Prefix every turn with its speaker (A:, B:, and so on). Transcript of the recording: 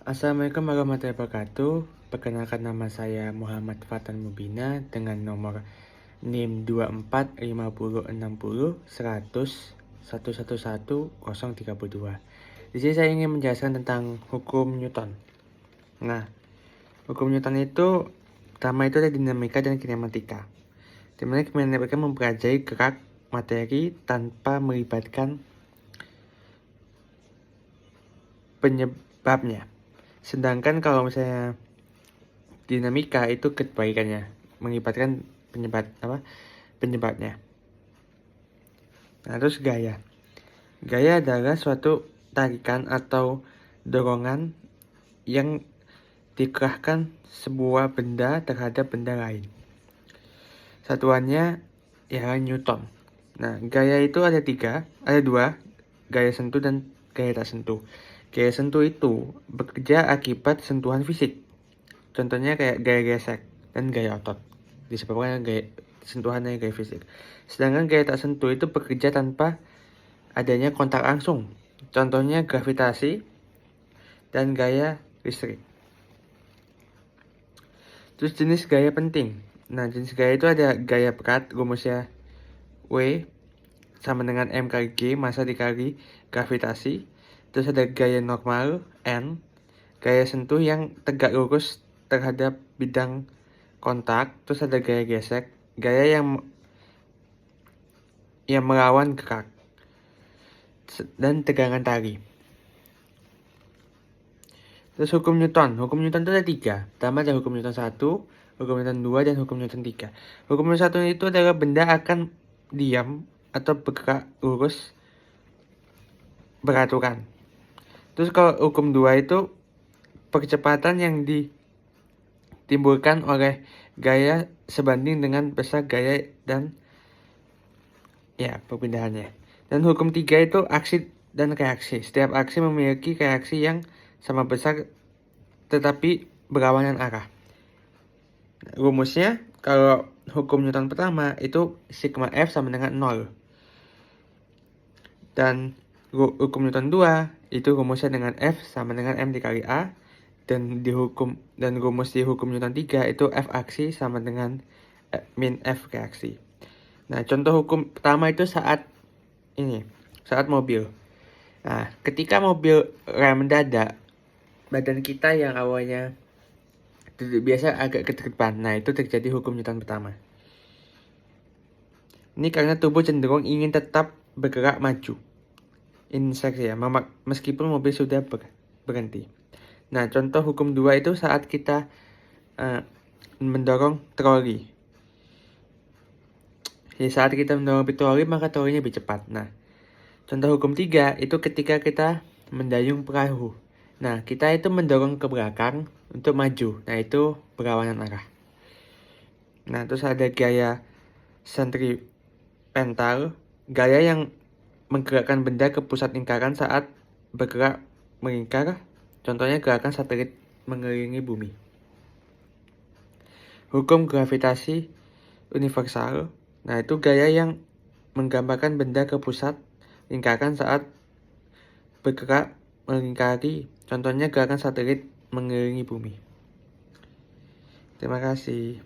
A: Assalamualaikum warahmatullahi wabarakatuh. Perkenalkan, nama saya Muhammad Fatan Mubina dengan nomor NIM 24506010111032. Di sini saya ingin menjelaskan tentang hukum Newton. Nah, hukum Newton itu pertama itu ada dinamika dan kinematika. Di mana kinematika mempelajari gerak materi tanpa melibatkan penyebabnya. Sedangkan kalau misalnya dinamika itu kebalikannya, melibatkan penyebabnya. Nah, terus gaya. Gaya adalah suatu tarikan atau dorongan yang dikerahkan sebuah benda terhadap benda lain. Satuannya ialah Newton. Nah, gaya itu ada dua, gaya sentuh dan gaya tak sentuh. Gaya sentuh itu bekerja akibat sentuhan fisik. Contohnya kayak gaya gesek dan gaya otot, disebabkan gaya sentuhan dan gaya fisik. Sedangkan gaya tak sentuh itu bekerja tanpa adanya kontak langsung. Contohnya gravitasi dan gaya listrik. Terus jenis gaya penting. Nah, jenis gaya itu ada gaya berat, rumusnya W sama dengan M kali G, massa dikali gravitasi. Terus ada gaya normal, N, gaya sentuh yang tegak lurus terhadap bidang kontak. Terus ada gaya gesek, gaya yang melawan gerak dan tegangan tali. Terus hukum Newton itu ada 3. Pertama ada hukum Newton 1, hukum Newton 2, dan hukum Newton 3. Hukum Newton 1 itu adalah benda akan diam atau bergerak lurus beraturan. Terus kalau hukum 2 itu percepatan yang ditimbulkan oleh gaya sebanding dengan besar gaya dan perpindahannya. Dan hukum 3 itu aksi dan reaksi. Setiap aksi memiliki reaksi yang sama besar tetapi berlawanan arah. Rumusnya kalau hukum Newton pertama itu sigma F sama dengan 0. Dan hukum Newton 2 itu rumusnya dengan F sama dengan M dikali A. Dan rumus di hukum Newton 3 itu F aksi sama dengan min F reaksi. Nah, contoh hukum pertama itu saat mobil. Nah, ketika mobil rem mendadak, badan kita yang awalnya duduk biasa agak ke depan. Nah, itu terjadi hukum Newton pertama. Ini karena tubuh cenderung ingin tetap bergerak maju. Insersi ya, meskipun mobil sudah berhenti. Nah, contoh hukum 2 itu saat kita mendorong troli. Saat kita mendorong troli, maka trolinya lebih cepat. Nah, contoh hukum 3 itu ketika kita mendayung perahu. Nah, kita itu mendorong ke belakang untuk maju. Nah, itu berlawanan arah. Nah, terus ada gaya sentripetal, gaya yang menggerakkan benda ke pusat lingkaran saat bergerak melingkar. Contohnya gerakan satelit mengelilingi bumi. Hukum gravitasi universal. Nah, itu gaya yang menggambarkan benda ke pusat lingkaran saat bergerak melingkari. Contohnya gerakan satelit mengelilingi bumi. Terima kasih.